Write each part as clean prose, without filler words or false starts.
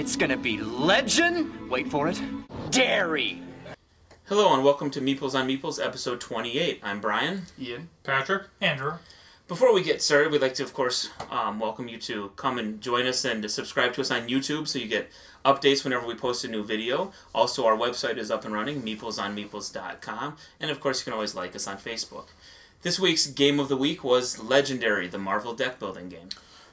It's gonna be legend, wait for it, dairy. Hello and welcome to Meeples on Meeples, episode 28. I'm Brian. Ian. Patrick. Andrew. Before we get started, we'd like to, of course, welcome you to come and join us and to subscribe to us on YouTube so you get updates whenever we post a new video. Also, our website is up and running, meeplesonmeeples.com. And, of course, you can always like us on Facebook. This week's Game of the Week was Legendary, the Marvel deck building game.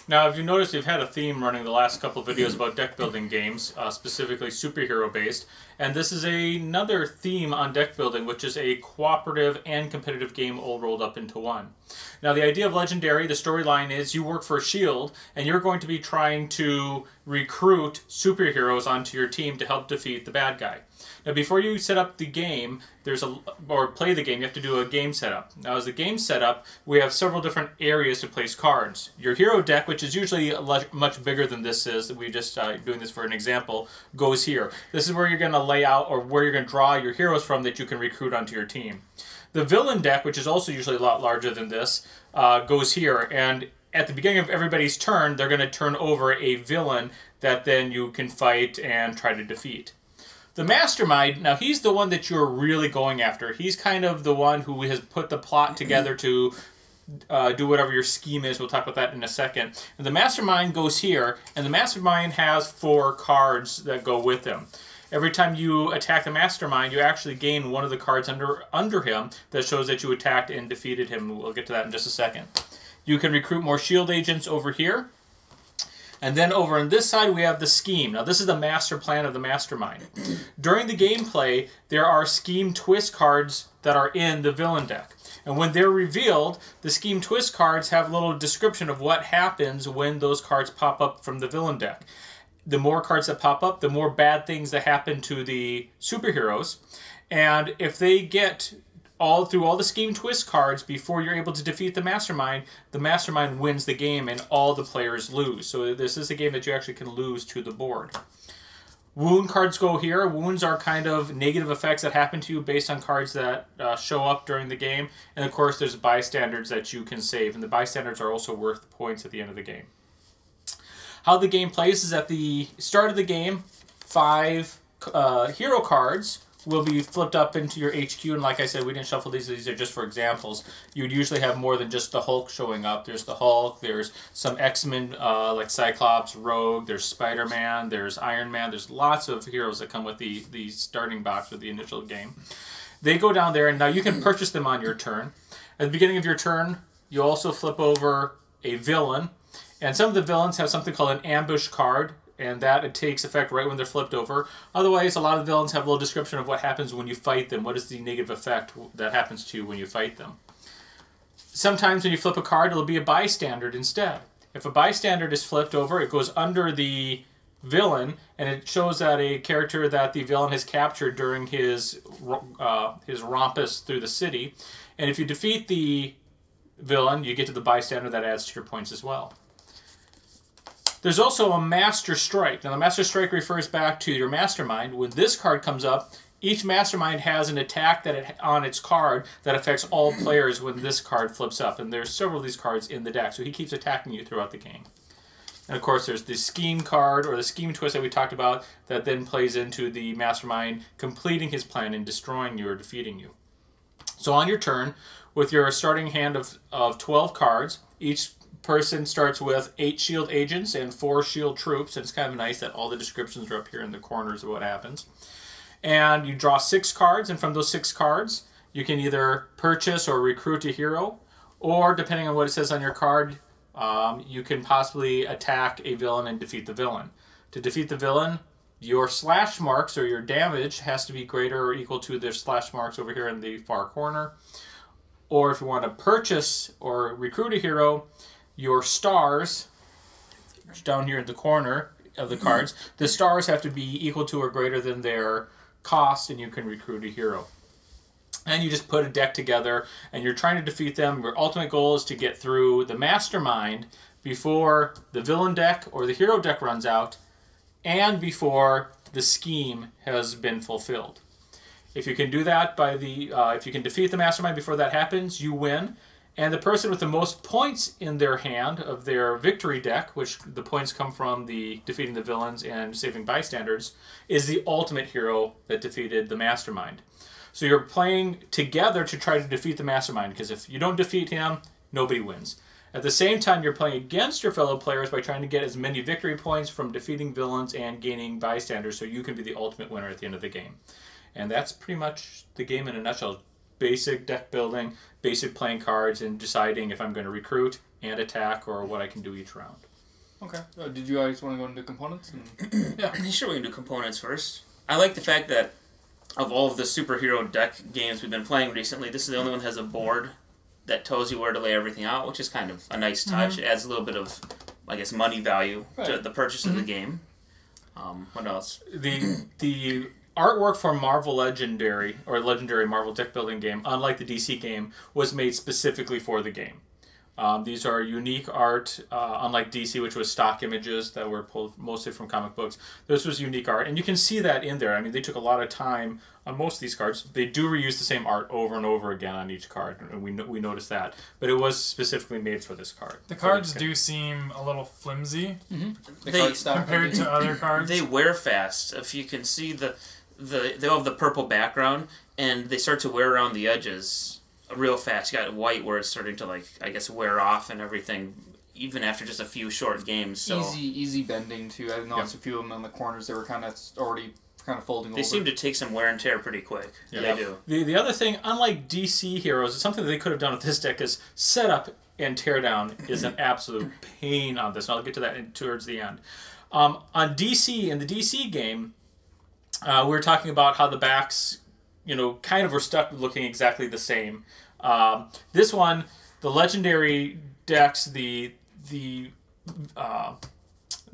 Now, if you noticed, we've had a theme running the last couple of videos about deck building games, specifically superhero-based. And this is another theme on deck building, which is a cooperative and competitive game all rolled up into one. Now, the idea of Legendary, the storyline is you work for S.H.I.E.L.D., and you're going to be trying to recruit superheroes onto your team to help defeat the bad guy. Now, before you set up the game, or play the game, you have to do a game setup. Now, as the game setup, we have several different areas to place cards. Your hero deck, which is usually much bigger than this is, we're just doing this for an example, goes here. This is where you're going to lay out, or where you're going to draw your heroes from that you can recruit onto your team. The villain deck, which is also usually a lot larger than this, goes here. And at the beginning of everybody's turn, they're going to turn over a villain that then you can fight and try to defeat. The mastermind, now he's the one that you're really going after. He's kind of the one who has put the plot together to do whatever your scheme is. We'll talk about that in a second. And the mastermind goes here, and the mastermind has 4 cards that go with him. Every time you attack the mastermind, you actually gain one of the cards under him that shows that you attacked and defeated him. We'll get to that in just a second. You can recruit more S.H.I.E.L.D. agents over here. And then over on this side, we have the scheme. Now, this is the master plan of the mastermind. During the gameplay, there are scheme twist cards that are in the villain deck. And when they're revealed, the scheme twist cards have a little description of what happens when those cards pop up from the villain deck. The more cards that pop up, the more bad things that happen to the superheroes. And if they get through all the scheme twist cards before you're able to defeat the mastermind wins the game and all the players lose. So this is a game that you actually can lose to the board. Wound cards go here. Wounds are kind of negative effects that happen to you based on cards that show up during the game. And of course there's bystanders that you can save. And the bystanders are also worth points at the end of the game. How the game plays is at the start of the game, 5 hero cards will be flipped up into your HQ, and like I said, we didn't shuffle these are just for examples. You would usually have more than just the Hulk showing up. There's the Hulk, there's some X-Men like Cyclops, Rogue, there's Spider-Man, there's Iron Man, there's lots of heroes that come with the starting box with the initial game. They go down there, and now you can purchase them on your turn. At the beginning of your turn, you also flip over a villain, and some of the villains have something called an ambush card, and that it takes effect right when they're flipped over. Otherwise, a lot of the villains have a little description of what happens when you fight them. What is the negative effect that happens to you when you fight them? Sometimes when you flip a card, it'll be a bystander instead. If a bystander is flipped over, it goes under the villain, and it shows that a character that the villain has captured during his rompus through the city. And if you defeat the villain, you get to the bystander that adds to your points as well. There's also a Master Strike. Now, the Master Strike refers back to your Mastermind. When this card comes up, each Mastermind has an attack on its card that affects all players when this card flips up. And there's several of these cards in the deck, so he keeps attacking you throughout the game. And, of course, there's the Scheme card, or the Scheme twist that we talked about, that then plays into the Mastermind completing his plan and destroying you or defeating you. So on your turn, with your starting hand of 12 cards, each person starts with 8 S.H.I.E.L.D. agents and 4 S.H.I.E.L.D. troops. And it's kind of nice that all the descriptions are up here in the corners of what happens. And you draw 6 cards, and from those 6 cards, you can either purchase or recruit a hero, or depending on what it says on your card, you can possibly attack a villain and defeat the villain. To defeat the villain, your slash marks or your damage has to be greater or equal to their slash marks over here in the far corner. Or if you want to purchase or recruit a hero, your stars, down here in the corner of the cards, the stars have to be equal to or greater than their cost, and you can recruit a hero. And you just put a deck together, and you're trying to defeat them. Your ultimate goal is to get through the Mastermind before the villain deck or the hero deck runs out, and before the scheme has been fulfilled. If you can do that if you can defeat the Mastermind before that happens, you win. And the person with the most points in their hand of their victory deck, which the points come from the defeating the villains and saving bystanders, is the ultimate hero that defeated the mastermind. So you're playing together to try to defeat the mastermind, because if you don't defeat him, nobody wins. At the same time, you're playing against your fellow players by trying to get as many victory points from defeating villains and gaining bystanders so you can be the ultimate winner at the end of the game. And that's pretty much the game in a nutshell. Basic deck building, basic playing cards, and deciding if I'm going to recruit and attack or what I can do each round. Okay. Did you guys want to go into components? And... Yeah, sure, we can do components first. I like the fact that of all of the superhero deck games we've been playing recently, this is the only one that has a board that tells you where to lay everything out, which is kind of a nice touch. It adds a little bit of, I guess, money value to the purchase of the game. What else? The artwork for Marvel Legendary, or Legendary Marvel deck building game, unlike the DC game, was made specifically for the game. These are unique art, unlike DC, which was stock images that were pulled mostly from comic books. This was unique art, and you can see that in there. I mean, they took a lot of time on most of these cards. They do reuse the same art over and over again on each card, and we noticed that. But it was specifically made for this card. The cards do seem a little flimsy compared to other cards. They wear fast. If you can see they all have the purple background, and they start to wear around the edges real fast. You got white where it's starting to, like, I guess, wear off and everything, even after just a few short games. So easy bending too. I noticed a few of them on the corners. They were kind of already folding over. They seem to take some wear and tear pretty quick. Yeah, they do. The other thing, unlike DC heroes, something that they could have done with this deck is setup and teardown is an absolute pain on this. And I'll get to that towards the end. On DC, in the DC game, we were talking about how the backs, kind of were stuck looking exactly the same. This one, the legendary decks, the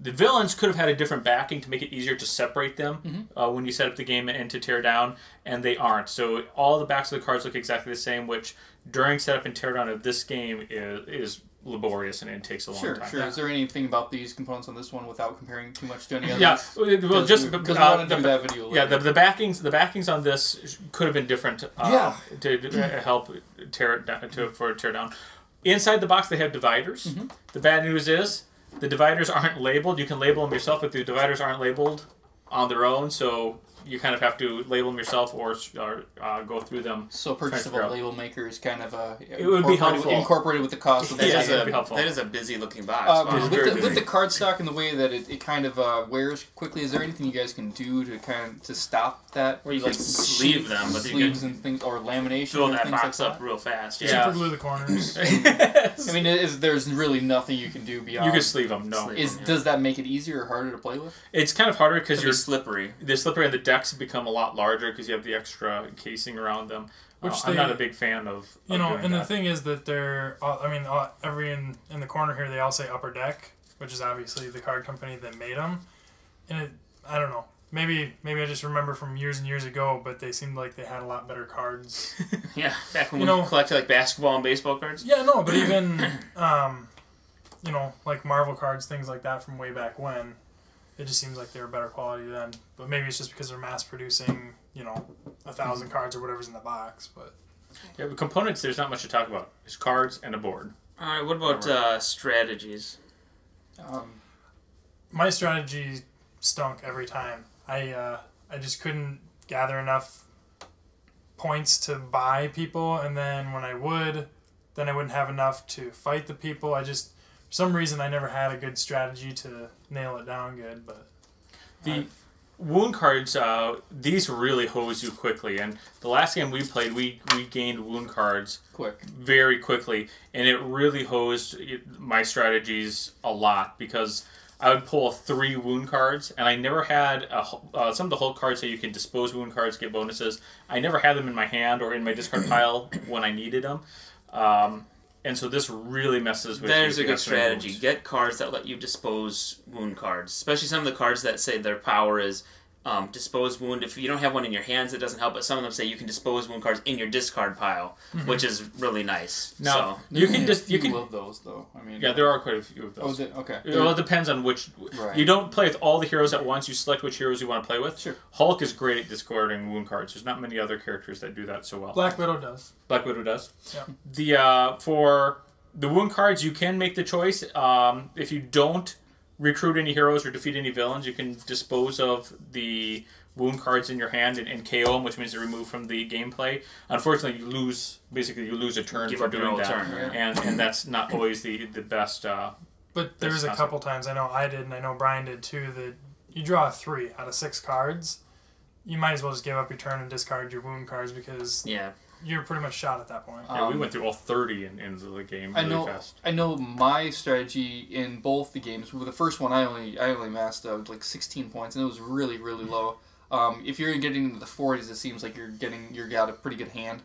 villains could have had a different backing to make it easier to separate them when you set up the game and to tear down, and they aren't. So all the backs of the cards look exactly the same, which during setup and teardown of this game is laborious and it takes a long time. Sure. Is there anything about these components on this one without comparing too much to any others? Yeah, well, just because we want to do that video later. Yeah, the backings on this could have been different. To help tear it down, for a tear down. Inside the box, they have dividers. The bad news is the dividers aren't labeled. You can label them yourself, but the dividers aren't labeled on their own, so you kind of have to label them yourself or go through them. So purchase of a label maker is kind of it would be helpful. Incorporated with the cost of the that. Would be helpful. That is a busy looking box. With the cardstock and the way that it kind of wears quickly, is there anything you guys can do to stop that? Or you can sleeve them, but sleeves and things, or lamination. Fill and that things box like up real fast. Yeah. Super glue the corners. I mean, there's really nothing you can do beyond. You can sleeve them. No. Does that make it easier or harder to play with? It's kind of harder because you're slippery. They're slippery, and the decks become a lot larger because you have the extra casing around them. I'm not a big fan of and the thing is that they're, every in the corner here they all say Upper Deck, which is obviously the card company that made them. And I don't know, maybe I just remember from years and years ago, but they seemed like they had a lot better cards. Yeah, back when we collected like basketball and baseball cards. Yeah, no, but even like Marvel cards, things like that from way back when. It just seems like they were better quality then. But maybe it's just because they're mass producing, 1,000 cards or whatever's in the box. But yeah, with components, there's not much to talk about. There's cards and a board. All right, what about strategies? My strategy stunk every time. I just couldn't gather enough points to buy people, and then when I would, then I wouldn't have enough to fight the people. For some reason, I never had a good strategy to nail it down good. But the wound cards, these really hose you quickly. And the last game we played, we gained wound cards very quickly, and it really hosed my strategies a lot because I would pull 3 wound cards, and I never had some of the Hulk cards that you can dispose wound cards, get bonuses. I never had them in my hand or in my discard pile when I needed them. And so this really messes with you. That is a good strategy. Get cards that let you dispose wound cards. Especially some of the cards that say their power is dispose wound. If you don't have one in your hands, it doesn't help, but some of them say you can dispose wound cards in your discard pile, which is really nice. Now, So you can just... You can, love those, though. I mean, yeah, there are quite a few of Oh, those. okay. Well, it depends on which... Right. You don't play with all the heroes at once. You select which heroes you want to play with. Sure. Hulk is great at discarding wound cards. There's not many other characters that do that so well. Black Widow does. Black Widow does. Yeah. For the wound cards, you can make the choice. If you don't recruit any heroes or defeat any villains, you can dispose of the wound cards in your hand and KO them, which means they're removed from the gameplay. Unfortunately, you lose a turn Give for up your doing whole that, turn, yeah. and that's not always the best. But there was a concept. couple times, I know I did, and I know Brian did too, that you draw 3 out of 6 cards. You might as well just give up your turn and discard your wound cards because yeah. you're pretty much shot at that point. Yeah, we went through all 30 in the game really fast. I know my strategy in both the games. With the first one, I only massed out like 16 points, and it was really low. If you're getting into the 40s, it seems like you're got a pretty good hand.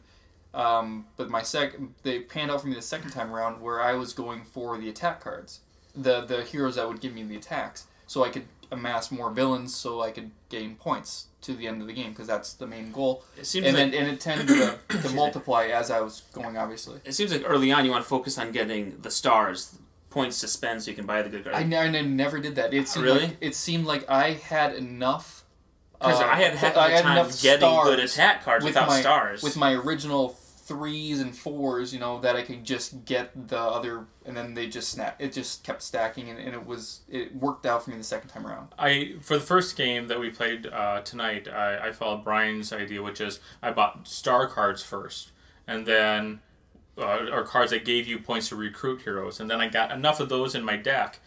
But they panned out for me the second time around where I was going for the attack cards, the heroes that would give me the attacks, so I could amass more villains, so I could gain points to the end of the game because that's the main goal. It seems and it tended to multiply as I was going. Obviously, It seems like early on you want to focus on getting the stars, points to spend so you can buy the good cards. I never did that. It seemed Really? like, it seemed like I had enough. Because I had a heck of I a had time enough getting stars good attack cards without stars. with my original 3s and 4s, that I could just get the other, and then they just snap. It just kept stacking, and it worked out for me the second time around. For the first game that we played tonight, I followed Brian's idea, which is I bought star cards first, and then or cards that gave you points to recruit heroes, and then I got enough of those in my deck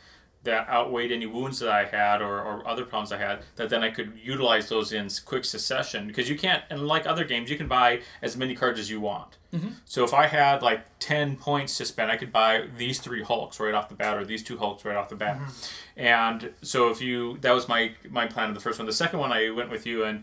that outweighed any wounds that I had or other problems I had, that then I could utilize those in quick succession. Because you can't, and like other games, you can buy as many cards as you want. Mm-hmm. So if I had like 10 points to spend, I could buy these 3 Hulks right off the bat, or these 2 Hulks right off the bat. Mm-hmm. And so that was my plan of the first one. The second one I went with you, and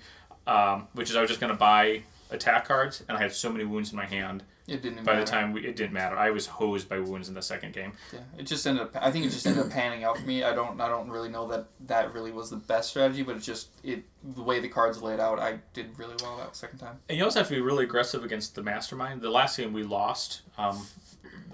which is I was just going to buy attack cards, and I had so many wounds in my hand. It didn't By matter. the time it didn't matter. I was hosed by wounds in the second game. Yeah, it just ended up. I think it just ended up panning out for me. I don't really know that really was the best strategy, but the way the cards laid out, I did really well that second time. And you also have to be really aggressive against the mastermind. The last game we lost.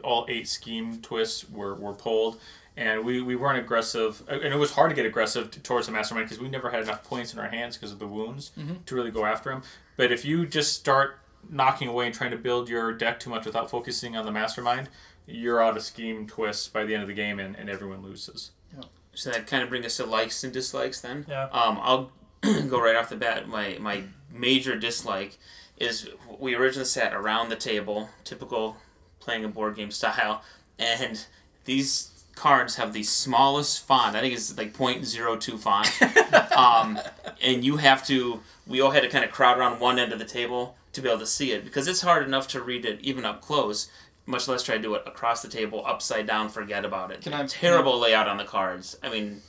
All 8 scheme twists were pulled, and we weren't aggressive. And it was hard to get aggressive towards the mastermind because we never had enough points in our hands because of the wounds to really go after him. But if you just start knocking away and trying to build your deck too much without focusing on the mastermind, you're out of scheme twists by the end of the game, and everyone loses. Yeah. So that kind of brings us to likes and dislikes then. Yeah. I'll go right off the bat. My major dislike is we originally sat around the table, typical playing a board game style, and these cards have the smallest font. I think it's like 0.02 font. And we all had to kind of crowd around one end of the table to be able to see it, because it's hard enough to read it even up close, much less try to do it across the table, upside down, forget about it. Terrible layout on the cards. I mean,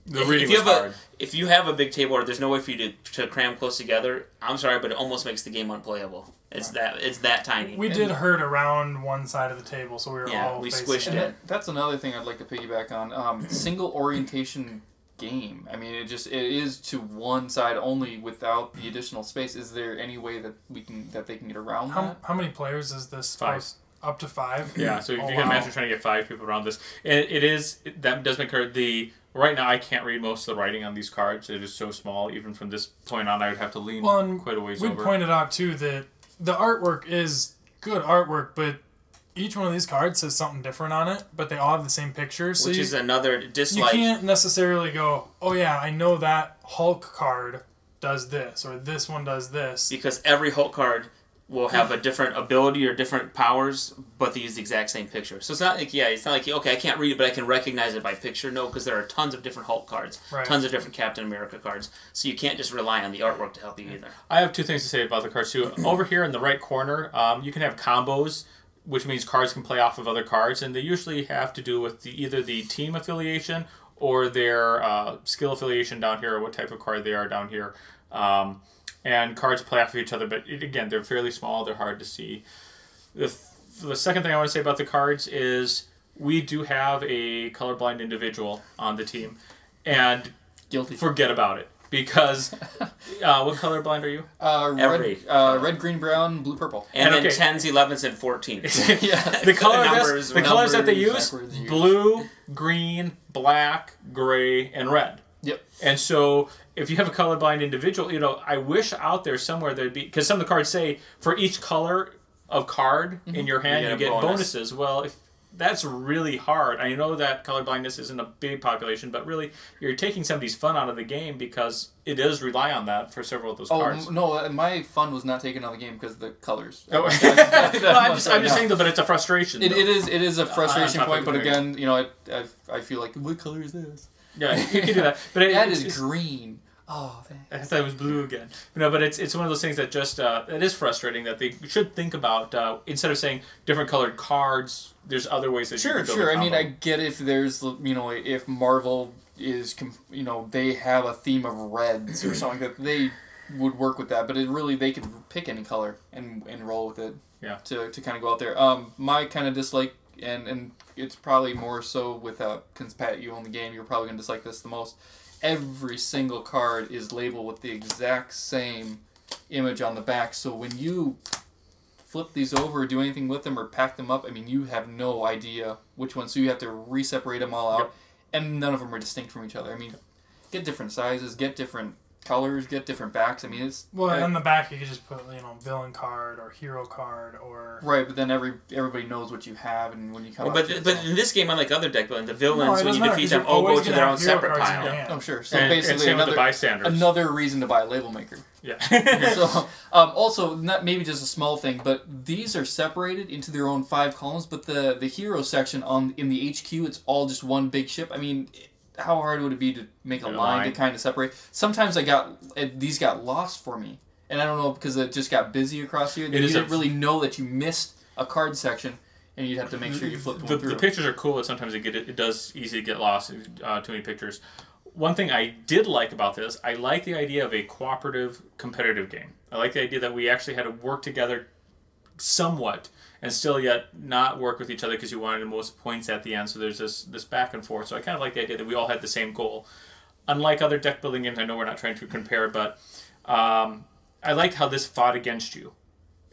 The reading was hard. if you have a big table or there's no way for you to cram close together, I'm sorry, but it almost makes the game unplayable. It's that tiny. We did herd around one side of the table, so we were all we facing squished it. it. That's another thing I'd like to piggyback on. Single orientation game. I mean, it is to one side only without the additional space. Is there any way that they can get around that? How many players is this? 5. Up to 5? Yeah, so if you can imagine trying to get 5 people around this. And that does make right now I can't read most of the writing on these cards. It is so small. Even from this point on, I would have to lean quite a ways over. We pointed out, too, that the artwork is good artwork, but each one of these cards says something different on it, but they all have the same picture. So Which is another dislike. You can't necessarily go, oh yeah, I know that Hulk card does this, or this one does this. Because every Hulk card will have a different ability or different powers, but they use the exact same picture. So it's not like, okay, I can't read it, but I can recognize it by picture. No, because there are tons of different Hulk cards, tons of different Captain America cards. So you can't just rely on the artwork to help you either. I have 2 things to say about the cards, too. Over here in the right corner, you can have combos, which means cards can play off of other cards, and they usually have to do with either the team affiliation or their skill affiliation down here, or what type of card they are down here. And cards play off of each other, but again, they're fairly small, they're hard to see. The second thing I want to say about the cards is we do have a colorblind individual on the team, and Guilty. Forget about it. because what color blind are you? Red, green, brown, blue, purple. And then 10s, 11s, and 14s. Yeah. The colors that they use: backwards, blue, green, black, gray, and red. Yep. And so, if you have a colorblind individual, I wish out there somewhere there'd be, because some of the cards say for each color of card in your hand you get bonuses. Well, that's really hard. I know that colorblindness isn't a big population, but really, you're taking somebody's fun out of the game because it does rely on that for several of those cards. No, my fun was not taken on the game because of the colors. I'm just saying though, but it's a frustration. It is a frustration point, but again, I feel like, what color is this? Yeah, you can do that. But that is green. Oh, thanks. I thought it was blue again. But it's one of those things that just it is frustrating that they should think about instead of saying different colored cards. There's other ways that you can build a combo. I mean, I get if there's if Marvel is they have a theme of reds or something that they would work with that, but they could pick any color and roll with it. Yeah. To kind of go out there. My kind of dislike and it's probably more so with since Pat, you own the game, you're probably gonna dislike this the most. Every single card is labeled with the exact same image on the back, so when you flip these over or do anything with them or pack them up, I mean, you have no idea which one, so you have to re-separate them all out, and none of them are distinct from each other. I mean, get different sizes, get different colors, get different backs. I mean, it's... Well, on the back you could just put, villain card or hero card or... Right, but then everybody knows what you have, and when you come but in this game, unlike other deck building, the villains, when you defeat them, all go to their own separate pile. Oh, sure. So and basically, same with the bystanders. Another reason to buy a label maker. Yeah. So, also, not maybe just a small thing, but these are separated into their own 5 columns, but the hero section in the HQ, it's all just one big ship. I mean... How hard would it be to make a line to kind of separate? Sometimes these got lost for me, and I don't know because it just got busy across here. You didn't really know that you missed a card section, and you'd have to make sure you flip them through. The pictures are cool, but sometimes it does easily get lost in too many pictures. One thing I did like about this, I like the idea of a cooperative, competitive game. I like the idea that we actually had to work together somewhat and still yet not work with each other because you wanted the most points at the end. So there's this back and forth. So I kind of like the idea that we all had the same goal. Unlike other deck building games, I know we're not trying to compare, but I liked how this fought against you.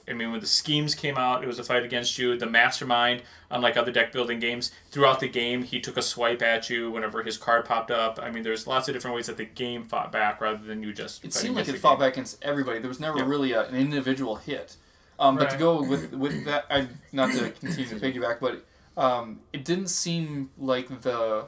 I mean, when the schemes came out, it was a fight against you. The mastermind, unlike other deck building games, throughout the game, he took a swipe at you whenever his card popped up. I mean, there's lots of different ways that the game fought back rather than you just... It seemed like it fought back against everybody. There was never really an individual hit. But to go with that, not to continue to piggyback, but it didn't seem like the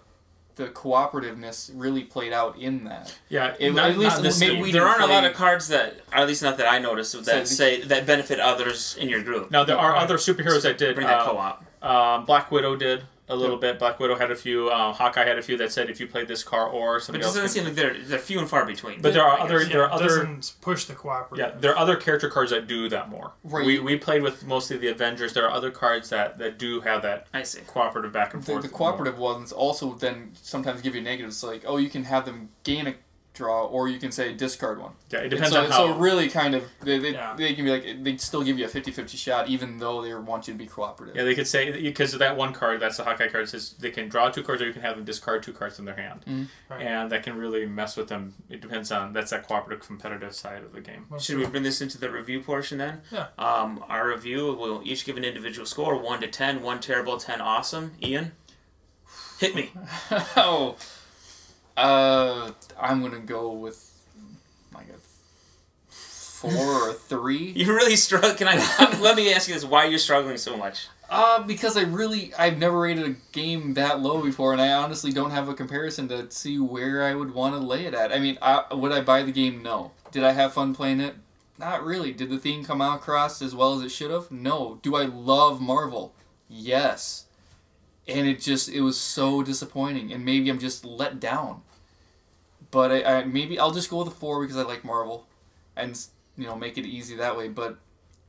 cooperativeness really played out in that. Yeah, at least maybe there aren't a lot of cards that, or at least not that I noticed, that benefit others in your group. Now there are other superheroes that did bring that co-op. Black Widow did a little bit. Black Widow had a few. Hawkeye had a few that said if you played this card or somebody else. But it doesn't seem like they're few and far between. But there are other. It doesn't push the cooperative. Yeah, there are other character cards that do that more. Right. We played with mostly the Avengers. There are other cards that do have that. I see. Cooperative back and forth. The cooperative ones also then sometimes give you negatives, like you can have them gain a draw, or you can say discard one. Yeah, it depends on how. So really kind of, they can be like, they still give you a 50-50 shot, even though they want you to be cooperative. Yeah, they could say, because of that one card, that's the Hawkeye card, says they can draw 2 cards, or you can have them discard 2 cards in their hand. Mm-hmm. Right. And that can really mess with them. It depends on, that's that cooperative, competitive side of the game. Should we bring this into the review portion then? Yeah. Our review, we'll each give an individual score, 1 to 10, 1 terrible, 10 awesome. Ian? Hit me. I'm going to go with like a 4 or 3. You really struggle. Let me ask you this: why are you struggling so much? Because I've never rated a game that low before, and I honestly don't have a comparison to see where I would want to lay it at. I mean, would I buy the game? No. Did I have fun playing it? Not really. Did the theme come out across as well as it should have? No. Do I love Marvel? Yes. And it was so disappointing, and maybe I'm just let down. But maybe I'll just go with a 4 because I like Marvel, and make it easy that way. But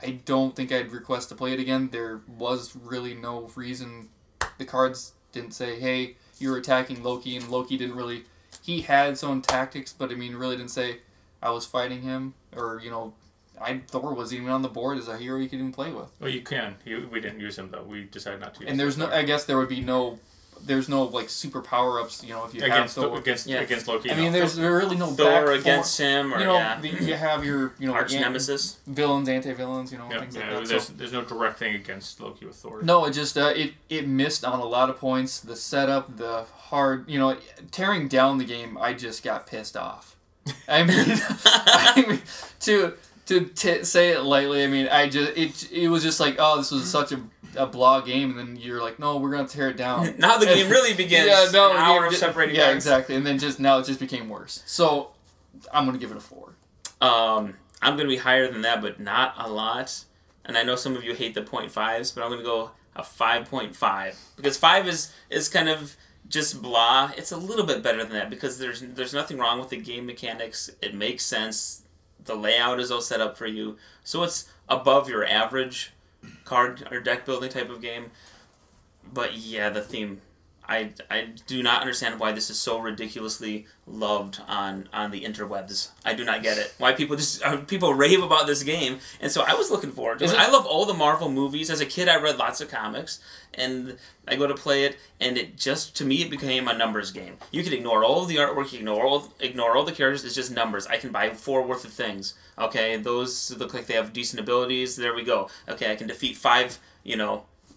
I don't think I'd request to play it again. There was really no reason. The cards didn't say, "Hey, you're attacking Loki," and Loki didn't really. He had his own tactics, but really didn't say I was fighting him, or Thor wasn't even on the board as a hero you could even play with. Well, you can. We didn't use him though. We decided not to. And there's no. I guess there would be no there's no like super power ups. You know, if you against have Thor. against Loki. I mean, there's really no Thor back against him, or you know, you have your arch nemesis, villains, anti-villains, you know, things like that. There's no direct thing against Loki with Thor. No, it just it missed on a lot of points. The setup, the hard, you know, tearing down the game. I just got pissed off. I mean, to say it lightly, I mean, it was just like, oh, this was such a blah game, and then you're like, no, we're gonna tear it down. Now the game really begins. Yeah, no, an hour of separating. Yeah, exactly, and then now it just became worse. So I'm gonna give it a 4. I'm gonna be higher than that, but not a lot. And I know some of you hate the 0.5s, but I'm gonna go a 5.5 because 5 is kind of just blah. It's a little bit better than that because there's nothing wrong with the game mechanics. It makes sense. The layout is all set up for you, so it's above your average card or deck building type of game. But yeah, the theme, I do not understand why this is so ridiculously loved on the interwebs. I do not get it. Why people rave about this game, and so I was looking forward to it. I love all the Marvel movies. As a kid, I read lots of comics, and I go to play it, and it just, to me, it became a numbers game. You can ignore all of the artwork, you ignore all the characters, it's just numbers. I can buy 4 worth of things. Okay, those look like they have decent abilities, there we go. Okay, I can defeat 5,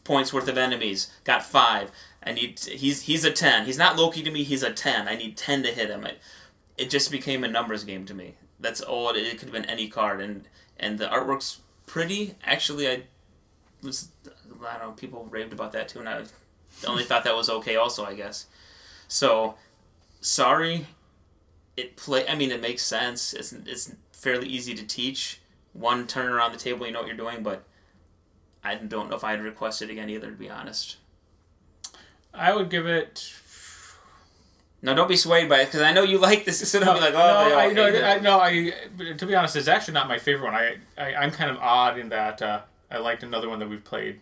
points worth of enemies. Got 5. I need, he's a 10. He's not Loki to me, he's a 10. I need 10 to hit him. It just became a numbers game to me. That's all, it could have been any card, and the artwork's pretty. Actually, I don't know, people raved about that too, and I only thought that was okay also, I guess. So, sorry. I mean, it makes sense. It's fairly easy to teach. One turn around the table, you know what you're doing, but I don't know if I'd request it again either, to be honest. I would give it... No, don't be swayed by it, because I know you like this, so don't be like, to be honest, it's actually not my favorite one. I'm kind of odd in that I liked another one that we've played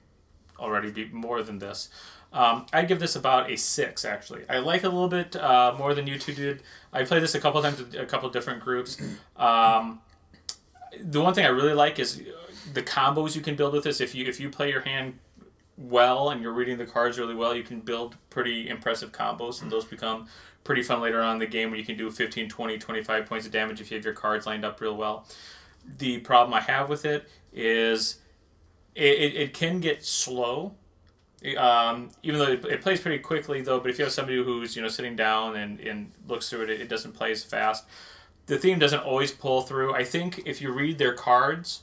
already more than this. I'd give this about a 6, actually. I like it a little bit more than you two did. I played this a couple times with a couple different groups. The one thing I really like is the combos you can build with this. If you play your hand well and you're reading the cards really well, you can build pretty impressive combos, and those become pretty fun later on in the game when you can do 15, 20, 25 points of damage if you have your cards lined up real well. The problem I have with it is it can get slow. Even though it plays pretty quickly, though, but if you have somebody who's sitting down and looks through it, it doesn't play as fast. The theme doesn't always pull through. I think if you read their cards,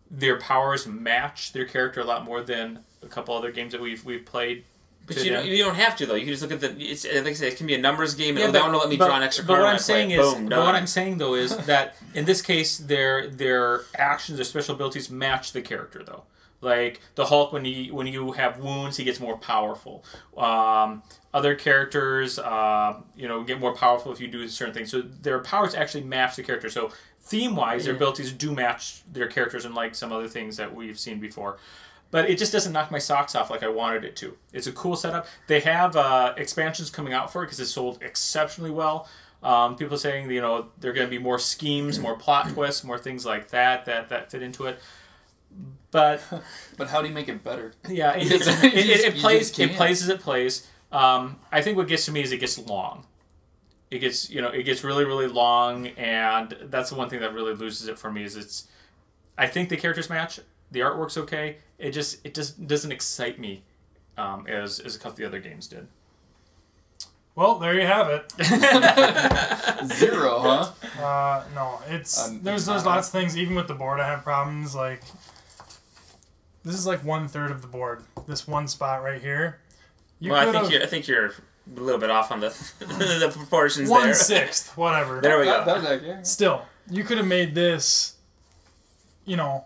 their powers match their character a lot more than a couple other games that we've played. But you don't have to, though. You can just look at it's like I said, it can be a numbers game. And they want to let me draw an extra card. But what I'm saying though is that in this case, their actions, their special abilities match the character, though. Like the Hulk, when you have wounds, he gets more powerful. Other characters, get more powerful if you do certain things. So their powers actually match the character. So theme-wise, their abilities do match their characters, unlike some other things that we've seen before. But it just doesn't knock my socks off like I wanted it to. It's a cool setup. They have expansions coming out for it because it sold exceptionally well. People saying there are going to be more schemes, more plot twists, more things like that fit into it. But how do you make it better? Yeah, it plays as it plays. I think what gets to me is it gets long. It gets really, really long, and that's the one thing that really loses it for me. I think the characters match, the artwork's okay. It just doesn't excite me as a couple of the other games did. Well, there you have it. 0, huh? No, there's lots of things. Even with the board, I have problems. Like this is like 1/3 of the board. This one spot right here. I think you're a little bit off on the the proportions. 1/6, whatever. There we go. Yeah. Still, you could have made this, the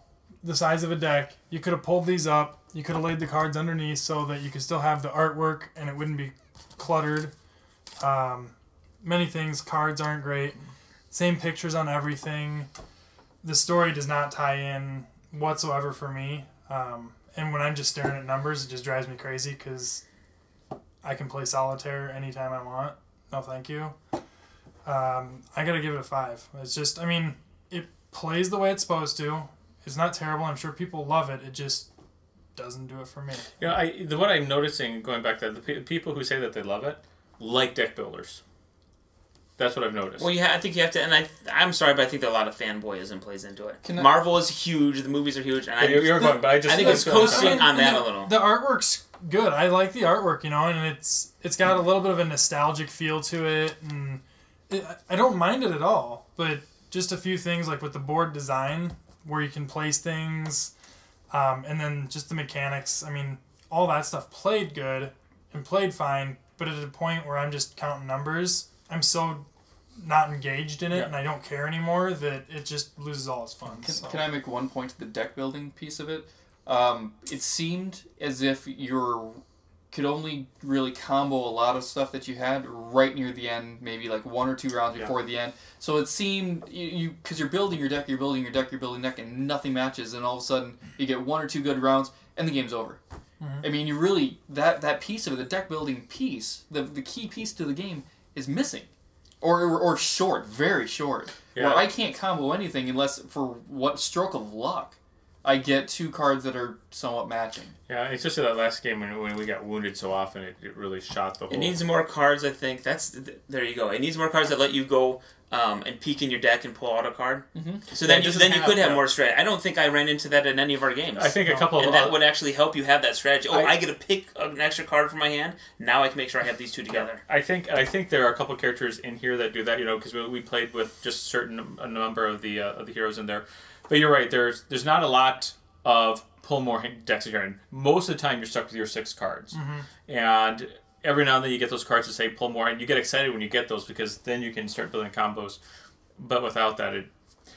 size of a deck. You could have pulled these up. You could have laid the cards underneath so that you could still have the artwork and it wouldn't be cluttered. Many things. Cards aren't great. Same pictures on everything. The story does not tie in whatsoever for me. And when I'm just staring at numbers, it just drives me crazy because I can play solitaire anytime I want. No, thank you. I gotta give it a 5. It's just, it plays the way it's supposed to. It's not terrible. I'm sure people love it. doesn't do it for me. You know, what I'm noticing, going back to the people who say that they love it, like deck builders. That's what I've noticed. Well, I think you have to, and I'm sorry, but I think that a lot of fanboyism plays into it. Marvel is huge, the movies are huge, and you're going, but I think it's coasting on that a little. The artwork's good. I like the artwork, you know, and it's got a little bit of a nostalgic feel to it, and I don't mind it at all. But just a few things, like with the board design, where you can place things, and then just the mechanics. I mean, all that stuff played good and played fine, but at a point where I'm just counting numbers, I'm so not engaged in it, and I don't care anymore that it just loses all its fun. Can I make one point to the deck building piece of it? It seemed as if you could only really combo a lot of stuff that you had right near the end, maybe like 1 or 2 rounds before the end. So it seemed, because you're building your deck, and nothing matches, and all of a sudden you get 1 or 2 good rounds, and the game's over. I mean, you really, that piece of it, the deck building piece, the key piece to the game is missing. Or short, very short. Yeah. Where I can't combo anything unless, for what stroke of luck, I get 2 cards that are somewhat matching. Yeah, it's just that last game when we got wounded so often, it really shot the whole... It needs more cards, I think. There you go. It needs more cards that let you go and peek in your deck and pull out a card. Mm-hmm. So then you could have more strategy. I don't think I ran into that in any of our games. I think a couple of... And that would actually help you have that strategy. I get to pick an extra card from my hand. Now I can make sure I have these 2 together. I think there are a couple of characters in here that do that, you know, because we played with just a number of the heroes in there. But you're right, there's not a lot of pull more decks again. Most of the time you're stuck with your 6 cards. And every now and then you get those cards that say pull more, and you get excited when you get those because then you can start building combos. But without that,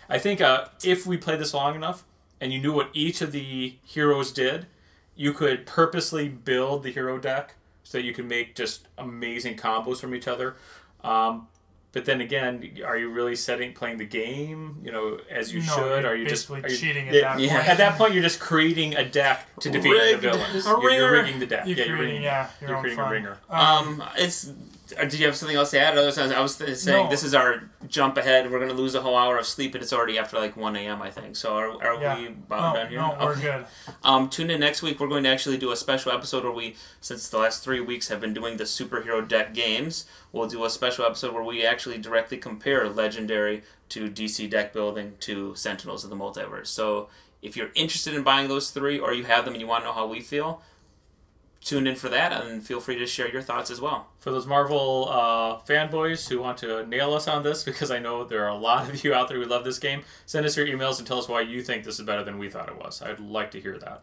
I think if we played this long enough and you knew what each of the heroes did, you could purposely build the hero deck so that you can make just amazing combos from each other. But then again, are you really playing the game, you know, as you should? Are you basically just cheating at that point? At that point, you're just creating a deck to defeat the villains. You're rigging the deck. You're creating a ringer. Did you have something else to add? I was saying this is our jump ahead. We're going to lose a whole hour of sleep, and it's already after like 1 a.m., I think. So are we about done here? No, we're good. Tune in next week. We're going to actually do a special episode where we, since the last 3 weeks have been doing the superhero deck games, we'll do a special episode where we actually directly compare Legendary to DC deck building to Sentinels of the Multiverse. So if you're interested in buying those 3 or you have them and you want to know how we feel, tune in for that, and feel free to share your thoughts as well. For those Marvel fanboys who want to nail us on this, because I know there are a lot of you out there who love this game, send us your emails and tell us why you think this is better than we thought it was. I'd like to hear that.